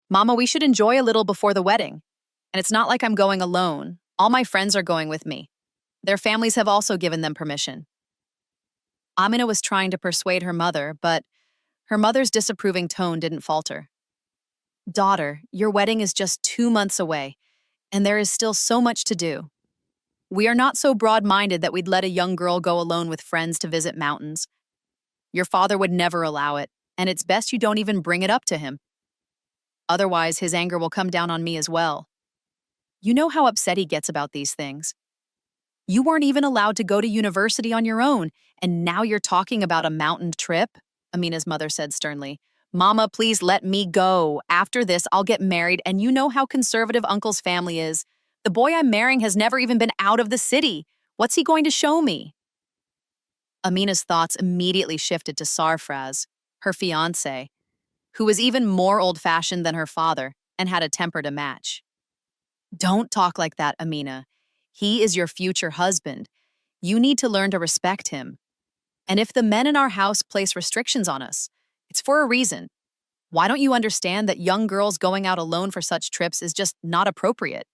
Mama, we should enjoy a little before the wedding. And it's not like I'm going alone. All my friends are going with me. Their families have also given them permission. Amina was trying to persuade her mother, but her mother's disapproving tone didn't falter. Daughter, your wedding is just 2 months away, and there is still so much to do. We are not so broad minded that we'd let a young girl go alone with friends to visit mountains. Your father would never allow it, and it's best you don't even bring it up to him. Otherwise, his anger will come down on me as well. You know how upset he gets about these things. You weren't even allowed to go to university on your own, and now you're talking about a mountain trip? Amina's mother said sternly. Mama, please let me go. After this, I'll get married, and you know how conservative Uncle's family is. The boy I'm marrying has never even been out of the city. What's he going to show me? Amina's thoughts immediately shifted to Sarfraz, her fiancé, who was even more old-fashioned than her father and had a temper to match. Don't talk like that, Amina. He is your future husband. You need to learn to respect him. And if the men in our house place restrictions on us, it's for a reason. Why don't you understand that young girls going out alone for such trips is just not appropriate?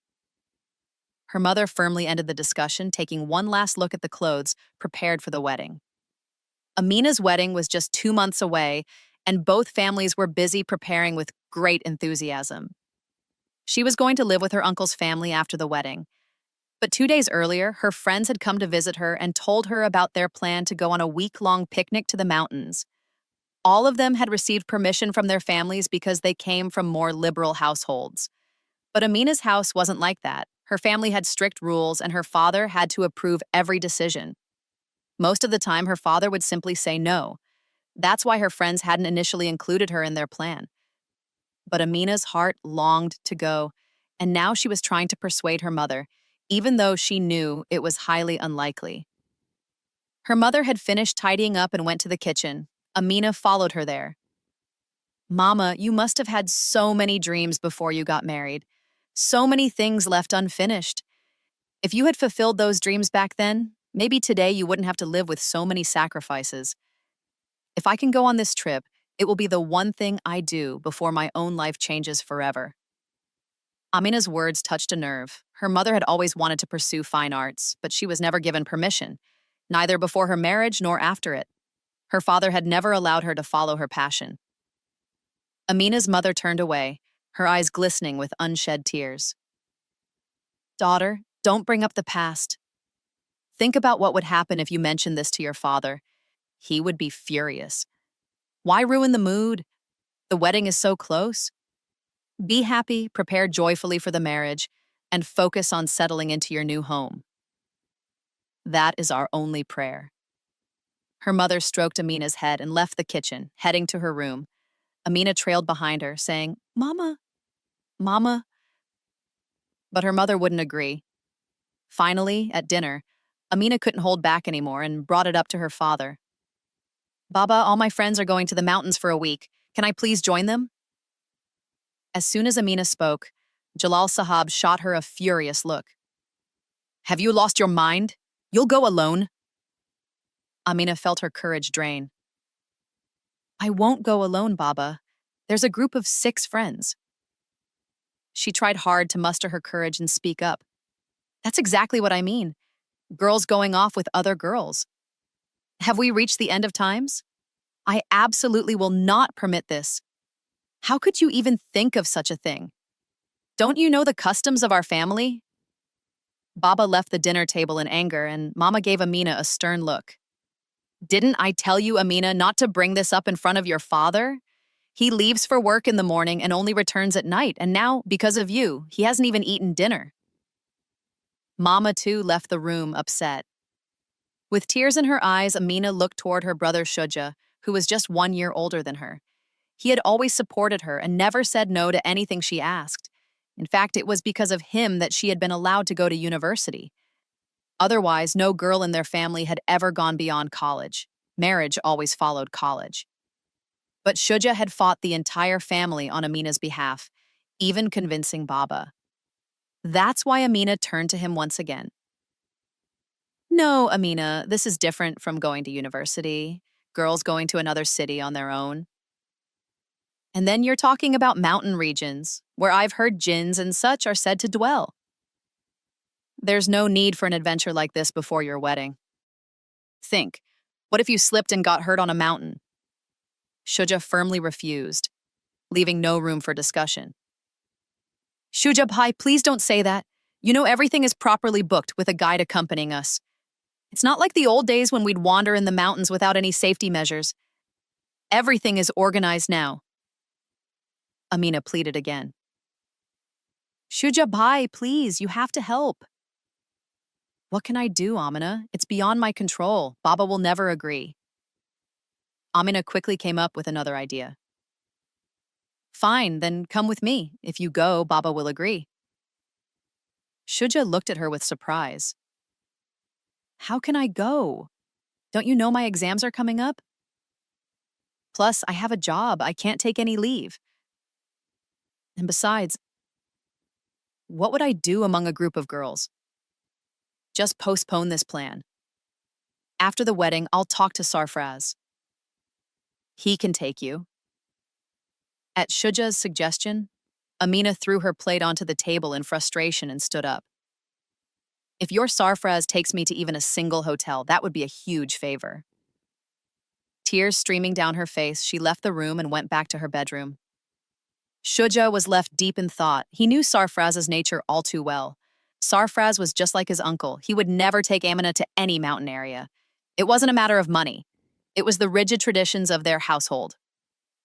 Her mother firmly ended the discussion, taking one last look at the clothes prepared for the wedding. Amina's wedding was just 2 months away, and both families were busy preparing with great enthusiasm. She was going to live with her uncle's family after the wedding. But 2 days earlier, her friends had come to visit her and told her about their plan to go on a week-long picnic to the mountains. All of them had received permission from their families because they came from more liberal households. But Amina's house wasn't like that. Her family had strict rules, and her father had to approve every decision. Most of the time, her father would simply say no. That's why her friends hadn't initially included her in their plan. But Amina's heart longed to go, and now she was trying to persuade her mother, even though she knew it was highly unlikely. Her mother had finished tidying up and went to the kitchen. Amina followed her there. Mama, you must have had so many dreams before you got married. So many things left unfinished. If you had fulfilled those dreams back then, maybe today you wouldn't have to live with so many sacrifices. If I can go on this trip, it will be the one thing I do before my own life changes forever. Amina's words touched a nerve. Her mother had always wanted to pursue fine arts, but she was never given permission, neither before her marriage nor after it. Her father had never allowed her to follow her passion. Amina's mother turned away, her eyes glistening with unshed tears. Daughter, don't bring up the past. Think about what would happen if you mentioned this to your father. He would be furious. Why ruin the mood? The wedding is so close. Be happy, prepare joyfully for the marriage, and focus on settling into your new home. That is our only prayer. Her mother stroked Amina's head and left the kitchen, heading to her room. Amina trailed behind her, saying, Mama, Mama. But her mother wouldn't agree. Finally, at dinner, Amina couldn't hold back anymore and brought it up to her father. Baba, all my friends are going to the mountains for a week. Can I please join them? As soon as Amina spoke, Jalal Sahab shot her a furious look. Have you lost your mind? You'll go alone? Amina felt her courage drain. I won't go alone, Baba. There's a group of 6 friends. She tried hard to muster her courage and speak up. That's exactly what I mean. Girls going off with other girls. Have we reached the end of times? I absolutely will not permit this. How could you even think of such a thing? Don't you know the customs of our family? Baba left the dinner table in anger, and Mama gave Amina a stern look. Didn't I tell you, Amina, not to bring this up in front of your father? He leaves for work in the morning and only returns at night, and now, because of you, he hasn't even eaten dinner. Mama, too, left the room upset. With tears in her eyes, Amina looked toward her brother Shuja, who was just 1 year older than her. He had always supported her and never said no to anything she asked. In fact, it was because of him that she had been allowed to go to university. Otherwise, no girl in their family had ever gone beyond college. Marriage always followed college. But Shuja had fought the entire family on Amina's behalf, even convincing Baba. That's why Amina turned to him once again. No, Amina, this is different from going to university, girls going to another city on their own. And then you're talking about mountain regions, where I've heard jinns and such are said to dwell. There's no need for an adventure like this before your wedding. Think, what if you slipped and got hurt on a mountain? Shuja firmly refused, leaving no room for discussion. Shuja Bhai, please don't say that. You know everything is properly booked with a guide accompanying us. It's not like the old days when we'd wander in the mountains without any safety measures. Everything is organized now. Amina pleaded again. Shuja Bhai, please, you have to help. What can I do, Amina? It's beyond my control. Baba will never agree. Amina quickly came up with another idea. Fine, then come with me. If you go, Baba will agree. Shuja looked at her with surprise. How can I go? Don't you know my exams are coming up? Plus, I have a job. I can't take any leave. And besides, what would I do among a group of girls? Just postpone this plan. After the wedding, I'll talk to Sarfraz. He can take you. At Shuja's suggestion, Amina threw her plate onto the table in frustration and stood up. If your Sarfraz takes me to even a single hotel, that would be a huge favor. Tears streaming down her face, she left the room and went back to her bedroom. Shuja was left deep in thought. He knew Sarfraz's nature all too well. Sarfraz was just like his uncle. He would never take Amina to any mountain area. It wasn't a matter of money. It was the rigid traditions of their household.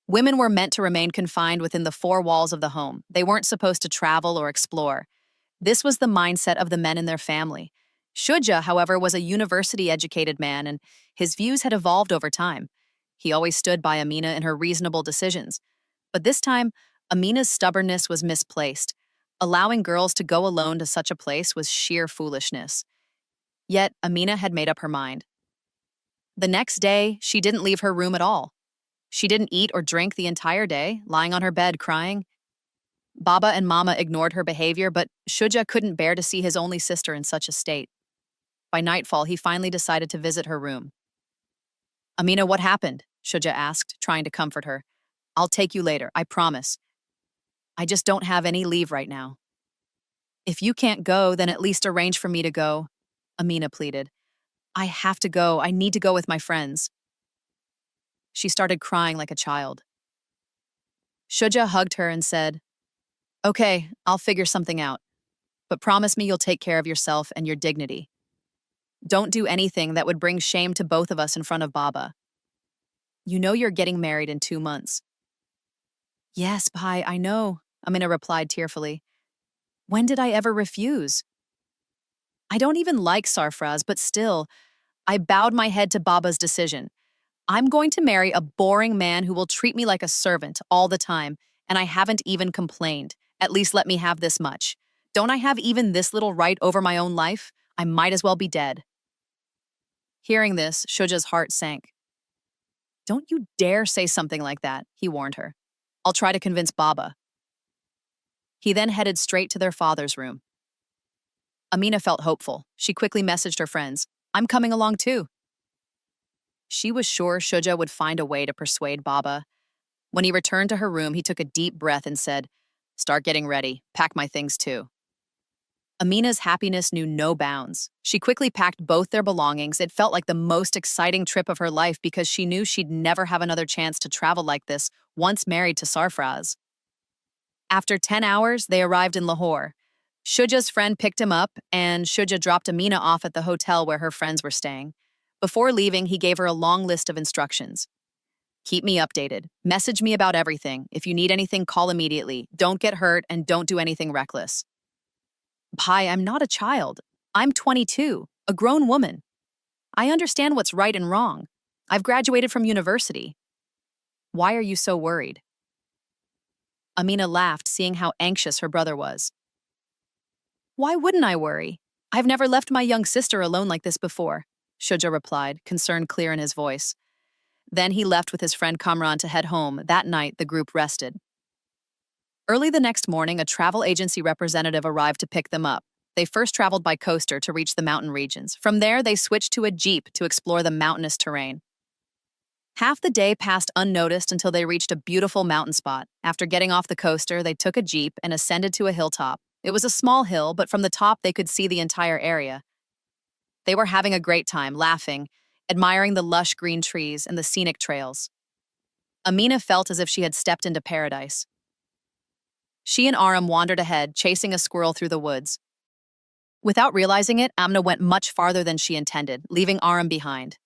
Women were meant to remain confined within the four walls of the home. They weren't supposed to travel or explore. This was the mindset of the men in their family. Shuja, however, was a university-educated man, and his views had evolved over time. He always stood by Amina in her reasonable decisions. But this time, Amina's stubbornness was misplaced. Allowing girls to go alone to such a place was sheer foolishness. Yet, Amina had made up her mind. The next day, she didn't leave her room at all. She didn't eat or drink the entire day, lying on her bed crying. Baba and Mama ignored her behavior, but Shuja couldn't bear to see his only sister in such a state. By nightfall, he finally decided to visit her room. Amina, what happened? Shuja asked, trying to comfort her. I'll take you later, I promise. I just don't have any leave right now. If you can't go, then at least arrange for me to go, Amina pleaded. I have to go. I need to go with my friends. She started crying like a child. Shuja hugged her and said, Okay, I'll figure something out. But promise me you'll take care of yourself and your dignity. Don't do anything that would bring shame to both of us in front of Baba. You know you're getting married in 2 months. Yes, Bhai, I know, Amina replied tearfully. When did I ever refuse? I don't even like Sarfraz, but still, I bowed my head to Baba's decision. I'm going to marry a boring man who will treat me like a servant all the time, and I haven't even complained. At least let me have this much. Don't I have even this little right over my own life? I might as well be dead. Hearing this, Shuja's heart sank. Don't you dare say something like that, he warned her. I'll try to convince Baba. He then headed straight to their father's room. Amina felt hopeful. She quickly messaged her friends, I'm coming along too. She was sure Shuja would find a way to persuade Baba. When he returned to her room, he took a deep breath and said, Start getting ready. Pack my things too. Amina's happiness knew no bounds. She quickly packed both their belongings. It felt like the most exciting trip of her life because she knew she'd never have another chance to travel like this once married to Sarfraz. After 10 hours, they arrived in Lahore. Shuja's friend picked him up, and Shuja dropped Amina off at the hotel where her friends were staying. Before leaving, he gave her a long list of instructions. Keep me updated. Message me about everything. If you need anything, call immediately. Don't get hurt and don't do anything reckless. Bhai, I'm not a child. I'm 22, a grown woman. I understand what's right and wrong. I've graduated from university. Why are you so worried? Amina laughed, seeing how anxious her brother was. Why wouldn't I worry? I've never left my young sister alone like this before, Shuja replied, concern clear in his voice. Then he left with his friend Kamran to head home. That night, the group rested. Early the next morning, a travel agency representative arrived to pick them up. They first traveled by coaster to reach the mountain regions. From there, they switched to a jeep to explore the mountainous terrain. Half the day passed unnoticed until they reached a beautiful mountain spot. After getting off the coaster, they took a jeep and ascended to a hilltop. It was a small hill, but from the top they could see the entire area. They were having a great time, laughing, admiring the lush green trees and the scenic trails. Amina felt as if she had stepped into paradise. She and Aram wandered ahead, chasing a squirrel through the woods. Without realizing it, Amna went much farther than she intended, leaving Aram behind.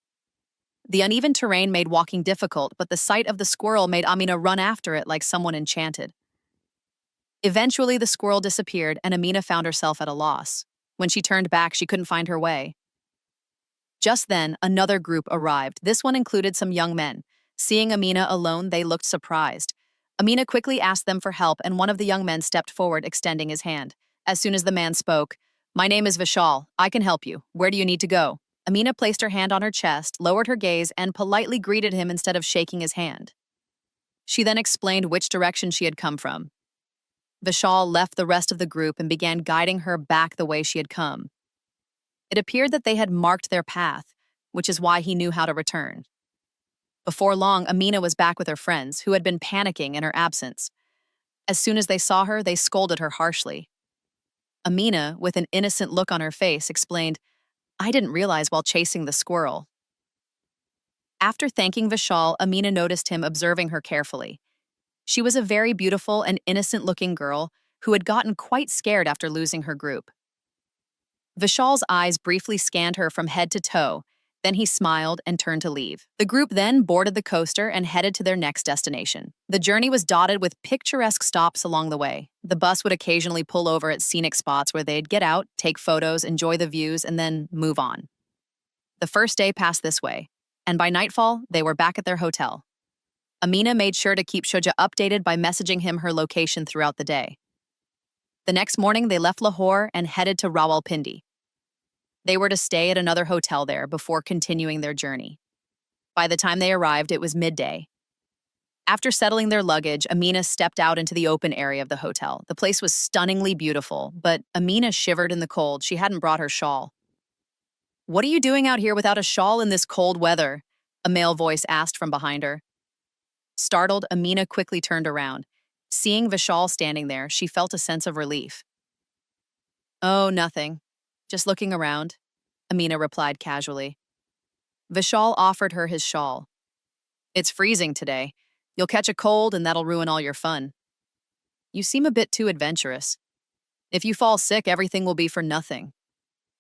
The uneven terrain made walking difficult, but the sight of the squirrel made Amina run after it like someone enchanted. Eventually, the squirrel disappeared, and Amina found herself at a loss. When she turned back, she couldn't find her way. Just then, another group arrived. This one included some young men. Seeing Amina alone, they looked surprised. Amina quickly asked them for help, and one of the young men stepped forward, extending his hand. As soon as the man spoke, "My name is Vishal. I can help you. Where do you need to go?" Amina placed her hand on her chest, lowered her gaze, and politely greeted him instead of shaking his hand. She then explained which direction she had come from. Vishal left the rest of the group and began guiding her back the way she had come. It appeared that they had marked their path, which is why he knew how to return. Before long, Amina was back with her friends, who had been panicking in her absence. As soon as they saw her, they scolded her harshly. Amina, with an innocent look on her face, explained, "I didn't realize while chasing the squirrel." After thanking Vishal, Amina noticed him observing her carefully. She was a very beautiful and innocent-looking girl who had gotten quite scared after losing her group. Vishal's eyes briefly scanned her from head to toe, then he smiled and turned to leave. The group then boarded the coaster and headed to their next destination. The journey was dotted with picturesque stops along the way. The bus would occasionally pull over at scenic spots where they'd get out, take photos, enjoy the views, and then move on. The first day passed this way, and by nightfall, they were back at their hotel. Amina made sure to keep Shuja updated by messaging him her location throughout the day. The next morning, they left Lahore and headed to Rawalpindi. They were to stay at another hotel there before continuing their journey. By the time they arrived, it was midday. After settling their luggage, Amina stepped out into the open area of the hotel. The place was stunningly beautiful, but Amina shivered in the cold. She hadn't brought her shawl. "What are you doing out here without a shawl in this cold weather?" a male voice asked from behind her. Startled, Amina quickly turned around. Seeing Vishal standing there, she felt a sense of relief. "Oh, nothing. Just looking around," Amina replied casually. Vishal offered her his shawl. "It's freezing today. You'll catch a cold and that'll ruin all your fun. You seem a bit too adventurous. If you fall sick, everything will be for nothing,"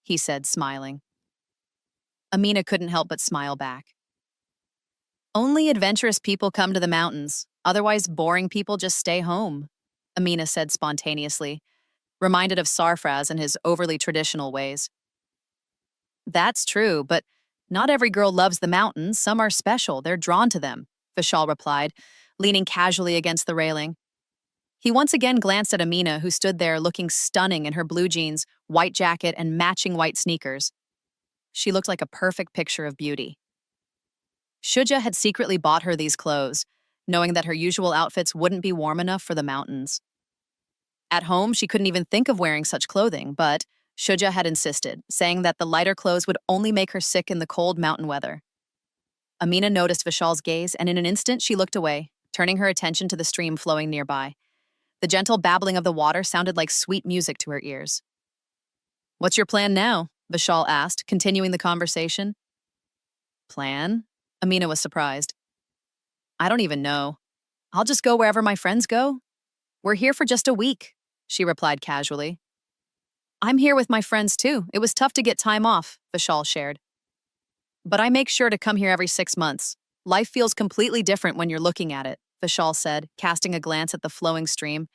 he said, smiling. Amina couldn't help but smile back. "Only adventurous people come to the mountains. Otherwise, boring people just stay home," Amina said spontaneously, reminded of Sarfraz and his overly traditional ways. "That's true, but not every girl loves the mountains. Some are special. They're drawn to them," Vishal replied, leaning casually against the railing. He once again glanced at Amina, who stood there looking stunning in her blue jeans, white jacket, and matching white sneakers. She looked like a perfect picture of beauty. Shuja had secretly bought her these clothes, knowing that her usual outfits wouldn't be warm enough for the mountains. At home, she couldn't even think of wearing such clothing, but Shuja had insisted, saying that the lighter clothes would only make her sick in the cold mountain weather. Amina noticed Vishal's gaze, and in an instant she looked away, turning her attention to the stream flowing nearby. The gentle babbling of the water sounded like sweet music to her ears. "What's your plan now?" Vishal asked, continuing the conversation. "Plan?" Amina was surprised. "I don't even know. I'll just go wherever my friends go. We're here for just a week," she replied casually. "I'm here with my friends too. It was tough to get time off," Vishal shared. "But I make sure to come here every 6 months. Life feels completely different when you're looking at it," Vishal said, casting a glance at the flowing stream.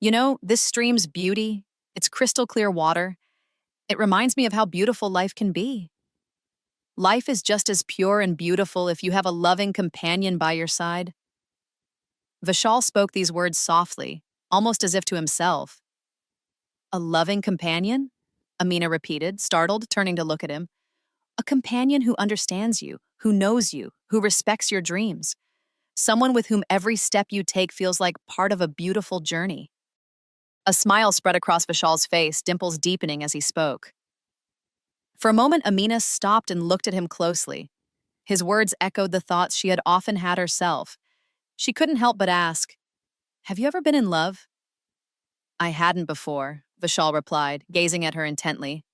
"You know, this stream's beauty, its crystal clear water, it reminds me of how beautiful life can be. Life is just as pure and beautiful if you have a loving companion by your side." Vishal spoke these words softly, almost as if to himself. "A loving companion?" Amina repeated, startled, turning to look at him. "A companion who understands you, who knows you, who respects your dreams. Someone with whom every step you take feels like part of a beautiful journey." A smile spread across Vishal's face, dimples deepening as he spoke. For a moment, Amina stopped and looked at him closely. His words echoed the thoughts she had often had herself. She couldn't help but ask, "Have you ever been in love?" "I hadn't before," Vishal replied, gazing at her intently.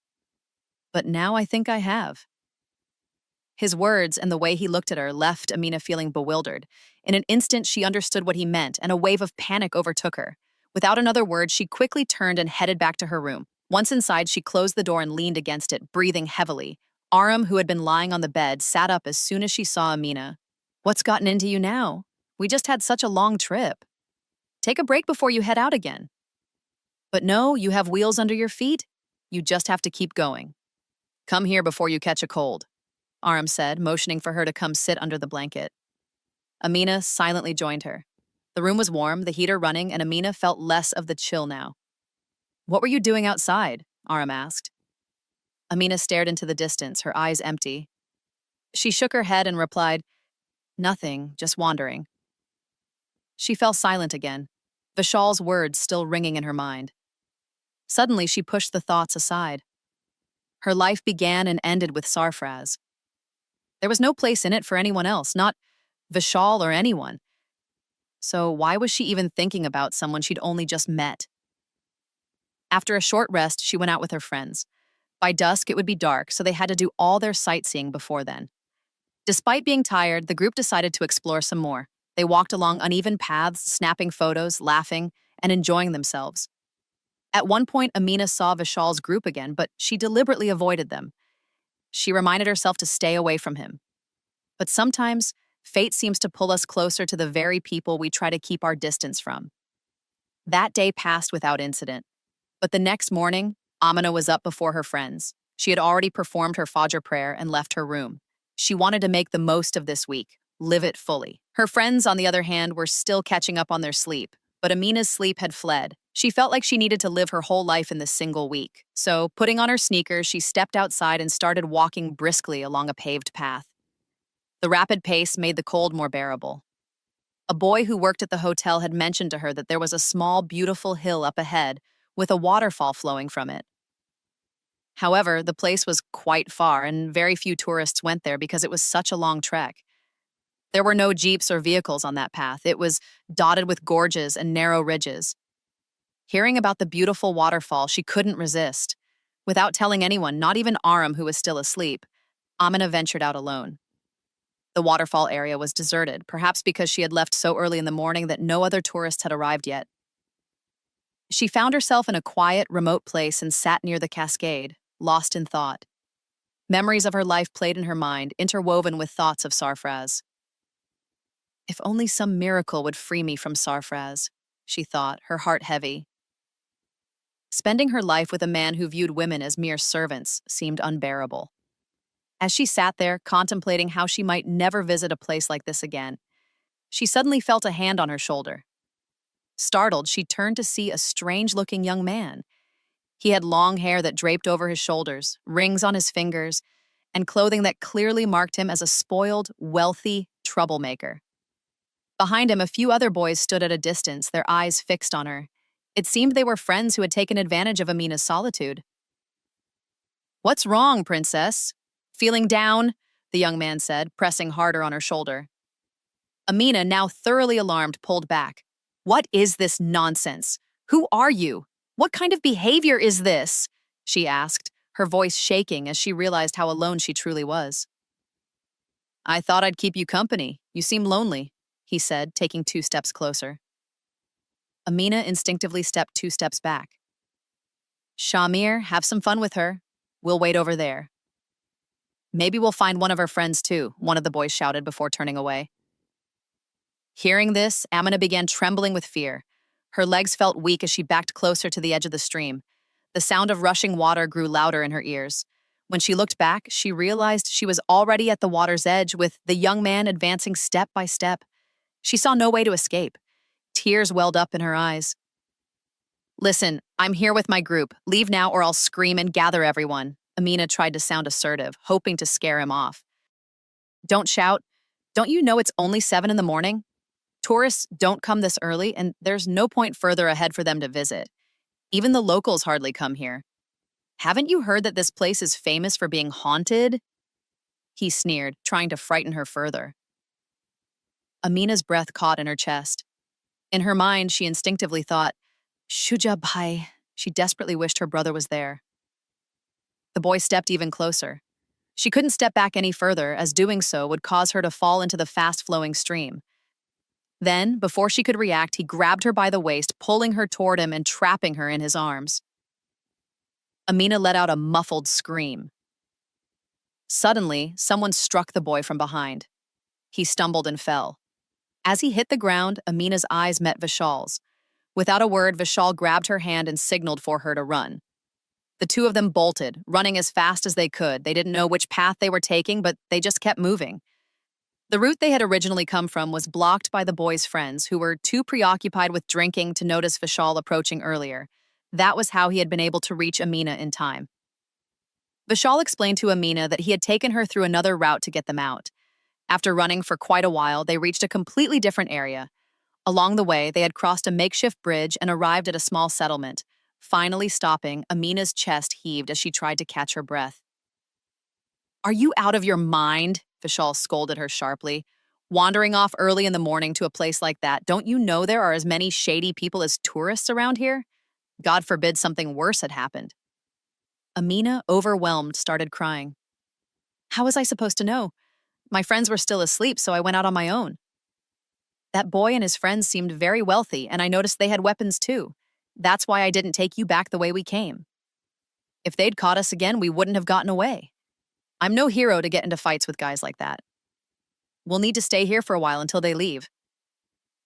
"But now I think I have." His words and the way he looked at her left Amina feeling bewildered. In an instant, she understood what he meant, and a wave of panic overtook her. Without another word, she quickly turned and headed back to her room. Once inside, she closed the door and leaned against it, breathing heavily. Aram, who had been lying on the bed, sat up as soon as she saw Amina. "What's gotten into you now? We just had such a long trip. Take a break before you head out again." "But no, you have wheels under your feet. You just have to keep going. Come here before you catch a cold," Aram said, motioning for her to come sit under the blanket. Amina silently joined her. The room was warm, the heater running, and Amina felt less of the chill now. "What were you doing outside?" Aram asked. Amina stared into the distance, her eyes empty. She shook her head and replied, "Nothing, just wandering." She fell silent again, Vishal's words still ringing in her mind. Suddenly, she pushed the thoughts aside. Her life began and ended with Sarfraz. There was no place in it for anyone else, not Vishal or anyone. So why was she even thinking about someone she'd only just met? After a short rest, she went out with her friends. By dusk, it would be dark, so they had to do all their sightseeing before then. Despite being tired, the group decided to explore some more. They walked along uneven paths, snapping photos, laughing, and enjoying themselves. At one point, Amina saw Vishal's group again, but she deliberately avoided them. She reminded herself to stay away from him. But sometimes, fate seems to pull us closer to the very people we try to keep our distance from. That day passed without incident. But the next morning, Amina was up before her friends. She had already performed her Fajr prayer and left her room. She wanted to make the most of this week, live it fully. Her friends, on the other hand, were still catching up on their sleep, but Amina's sleep had fled. She felt like she needed to live her whole life in this single week. So, putting on her sneakers, she stepped outside and started walking briskly along a paved path. The rapid pace made the cold more bearable. A boy who worked at the hotel had mentioned to her that there was a small, beautiful hill up ahead with a waterfall flowing from it. However, the place was quite far, and very few tourists went there because it was such a long trek. There were no jeeps or vehicles on that path. It was dotted with gorges and narrow ridges. Hearing about the beautiful waterfall, she couldn't resist. Without telling anyone, not even Aram, who was still asleep, Amina ventured out alone. The waterfall area was deserted, perhaps because she had left so early in the morning that no other tourists had arrived yet. She found herself in a quiet, remote place and sat near the cascade, lost in thought. Memories of her life played in her mind, interwoven with thoughts of Sarfraz. If only some miracle would free me from Sarfraz, she thought, her heart heavy. Spending her life with a man who viewed women as mere servants seemed unbearable. As she sat there, contemplating how she might never visit a place like this again, she suddenly felt a hand on her shoulder. Startled, she turned to see a strange-looking young man. He had long hair that draped over his shoulders, rings on his fingers, and clothing that clearly marked him as a spoiled, wealthy troublemaker. Behind him, a few other boys stood at a distance, their eyes fixed on her. It seemed they were friends who had taken advantage of Amina's solitude. "What's wrong, princess? Feeling down?" the young man said, pressing harder on her shoulder. Amina, now thoroughly alarmed, pulled back. "What is this nonsense? Who are you? What kind of behavior is this?" she asked, her voice shaking as she realized how alone she truly was. "I thought I'd keep you company. You seem lonely," he said, taking 2 steps closer. Amina instinctively stepped 2 steps back. "Shamir, have some fun with her. We'll wait over there." "Maybe we'll find one of her friends too," one of the boys shouted before turning away. Hearing this, Amina began trembling with fear. Her legs felt weak as she backed closer to the edge of the stream. The sound of rushing water grew louder in her ears. When she looked back, she realized she was already at the water's edge, with the young man advancing step by step. She saw no way to escape. Tears welled up in her eyes. "Listen, I'm here with my group. Leave now or I'll scream and gather everyone." Amina tried to sound assertive, hoping to scare him off. "Don't shout. Don't you know it's only 7 in the morning? Tourists don't come this early, and there's no point further ahead for them to visit. Even the locals hardly come here. Haven't you heard that this place is famous for being haunted?" he sneered, trying to frighten her further. Amina's breath caught in her chest. In her mind, she instinctively thought, Shuja bhai. She desperately wished her brother was there. The boy stepped even closer. She couldn't step back any further, as doing so would cause her to fall into the fast-flowing stream. Then, before she could react, he grabbed her by the waist, pulling her toward him and trapping her in his arms. Amina let out a muffled scream. Suddenly, someone struck the boy from behind. He stumbled and fell. As he hit the ground, Amina's eyes met Vishal's. Without a word, Vishal grabbed her hand and signaled for her to run. The two of them bolted, running as fast as they could. They didn't know which path they were taking, but they just kept moving. The route they had originally come from was blocked by the boys' friends, who were too preoccupied with drinking to notice Vishal approaching earlier. That was how he had been able to reach Amina in time. Vishal explained to Amina that he had taken her through another route to get them out. After running for quite a while, they reached a completely different area. Along the way, they had crossed a makeshift bridge and arrived at a small settlement. Finally stopping, Amina's chest heaved as she tried to catch her breath. "Are you out of your mind?" Vishal scolded her sharply. "Wandering off early in the morning to a place like that, don't you know there are as many shady people as tourists around here? God forbid something worse had happened." Amina, overwhelmed, started crying. "How was I supposed to know? My friends were still asleep, so I went out on my own. That boy and his friends seemed very wealthy, and I noticed they had weapons too. That's why I didn't take you back the way we came. If they'd caught us again, we wouldn't have gotten away. I'm no hero to get into fights with guys like that. We'll need to stay here for a while until they leave."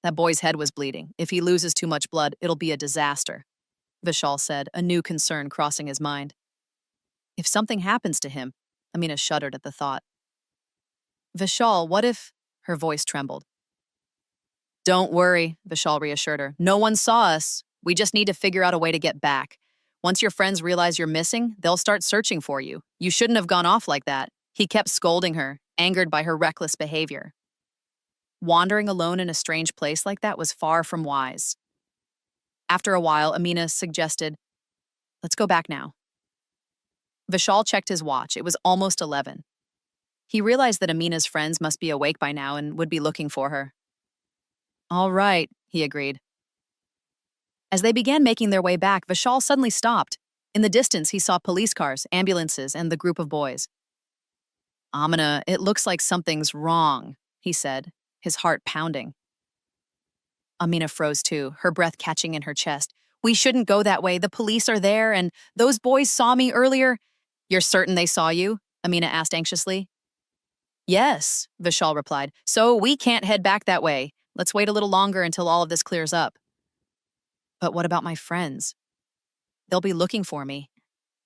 That boy's head was bleeding. If he loses too much blood, it'll be a disaster, Vishal said, a new concern crossing his mind. If something happens to him, Amina shuddered at the thought. "Vishal, what if—" Her voice trembled. "Don't worry," Vishal reassured her. "No one saw us. We just need to figure out a way to get back. Once your friends realize you're missing, they'll start searching for you. You shouldn't have gone off like that." He kept scolding her, angered by her reckless behavior. Wandering alone in a strange place like that was far from wise. After a while, Amina suggested, "Let's go back now." Vishal checked his watch. It was almost 11. He realized that Amina's friends must be awake by now and would be looking for her. "All right," he agreed. As they began making their way back, Vishal suddenly stopped. In the distance, he saw police cars, ambulances, and the group of boys. "Amina, it looks like something's wrong," he said, his heart pounding. Amina froze too, her breath catching in her chest. "We shouldn't go that way. The police are there, and those boys saw me earlier." "You're certain they saw you?" Amina asked anxiously. "Yes," Vishal replied. "So we can't head back that way. Let's wait a little longer until all of this clears up." "But what about my friends? They'll be looking for me.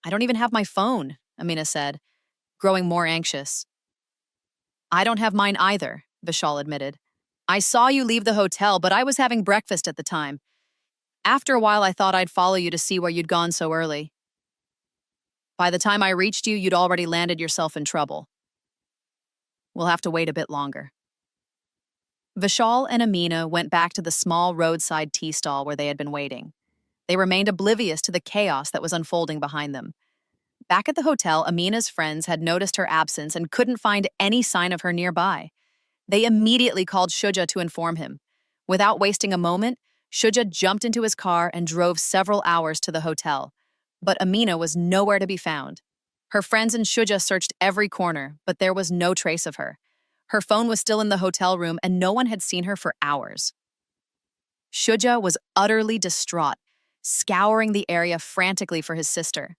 I don't even have my phone," Amina said, growing more anxious. "I don't have mine either," Vishal admitted. "I saw you leave the hotel, but I was having breakfast at the time. After a while, I thought I'd follow you to see where you'd gone so early. By the time I reached you, you'd already landed yourself in trouble. We'll have to wait a bit longer." Vishal and Amina went back to the small roadside tea stall where they had been waiting. They remained oblivious to the chaos that was unfolding behind them. Back at the hotel, Amina's friends had noticed her absence and couldn't find any sign of her nearby. They immediately called Shuja to inform him. Without wasting a moment, Shuja jumped into his car and drove several hours to the hotel. But Amina was nowhere to be found. Her friends and Shuja searched every corner, but there was no trace of her. Her phone was still in the hotel room, and no one had seen her for hours. Shuja was utterly distraught, scouring the area frantically for his sister.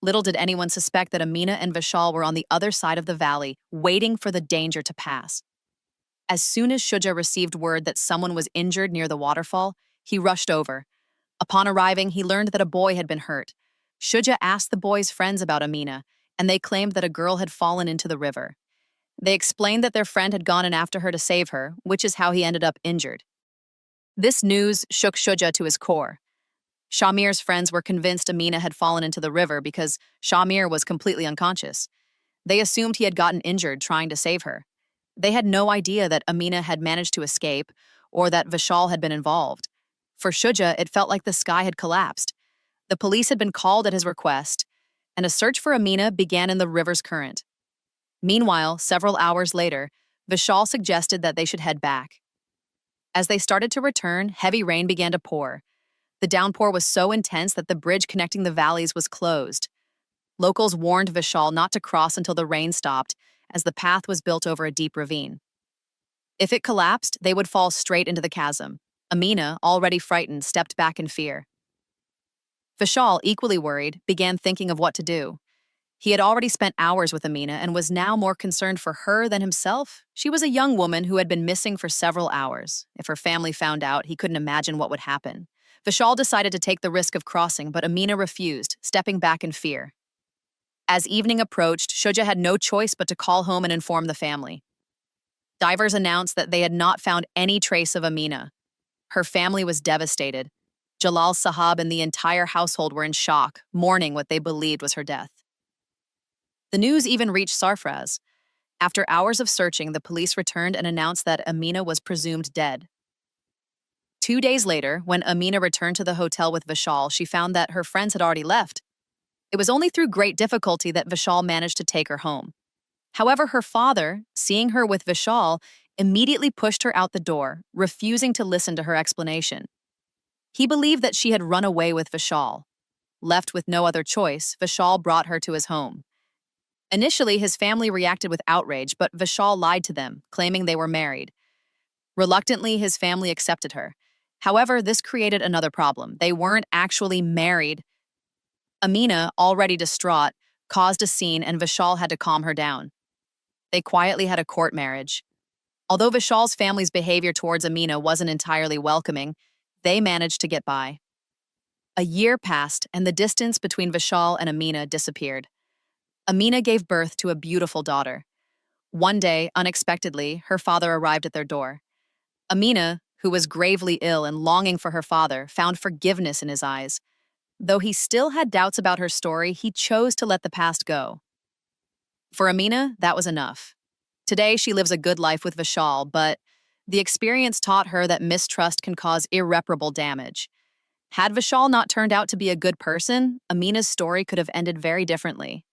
Little did anyone suspect that Amina and Vishal were on the other side of the valley, waiting for the danger to pass. As soon as Shuja received word that someone was injured near the waterfall, he rushed over. Upon arriving, he learned that a boy had been hurt. Shuja asked the boy's friends about Amina, and they claimed that a girl had fallen into the river. They explained that their friend had gone in after her to save her, which is how he ended up injured. This news shook Shuja to his core. Shamir's friends were convinced Amina had fallen into the river because Shamir was completely unconscious. They assumed he had gotten injured trying to save her. They had no idea that Amina had managed to escape or that Vishal had been involved. For Shuja, it felt like the sky had collapsed. The police had been called at his request, and a search for Amina began in the river's current. Meanwhile, several hours later, Vishal suggested that they should head back. As they started to return, heavy rain began to pour. The downpour was so intense that the bridge connecting the valleys was closed. Locals warned Vishal not to cross until the rain stopped, as the path was built over a deep ravine. If it collapsed, they would fall straight into the chasm. Amina, already frightened, stepped back in fear. Vishal, equally worried, began thinking of what to do. He had already spent hours with Amina and was now more concerned for her than himself. She was a young woman who had been missing for several hours. If her family found out, he couldn't imagine what would happen. Vishal decided to take the risk of crossing, but Amina refused, stepping back in fear. As evening approached, Shuja had no choice but to call home and inform the family. Divers announced that they had not found any trace of Amina. Her family was devastated. Jalal Sahab and the entire household were in shock, mourning what they believed was her death. The news even reached Sarfraz. After hours of searching, the police returned and announced that Amina was presumed dead. 2 days later, when Amina returned to the hotel with Vishal, she found that her friends had already left. It was only through great difficulty that Vishal managed to take her home. However, her father, seeing her with Vishal, immediately pushed her out the door, refusing to listen to her explanation. He believed that she had run away with Vishal. Left with no other choice, Vishal brought her to his home. Initially, his family reacted with outrage, but Vishal lied to them, claiming they were married. Reluctantly, his family accepted her. However, this created another problem. They weren't actually married. Amina, already distraught, caused a scene and Vishal had to calm her down. They quietly had a court marriage. Although Vishal's family's behavior towards Amina wasn't entirely welcoming, they managed to get by. A year passed and the distance between Vishal and Amina disappeared. Amina gave birth to a beautiful daughter. One day, unexpectedly, her father arrived at their door. Amina, who was gravely ill and longing for her father, found forgiveness in his eyes. Though he still had doubts about her story, he chose to let the past go. For Amina, that was enough. Today, she lives a good life with Vishal, but the experience taught her that mistrust can cause irreparable damage. Had Vishal not turned out to be a good person, Amina's story could have ended very differently.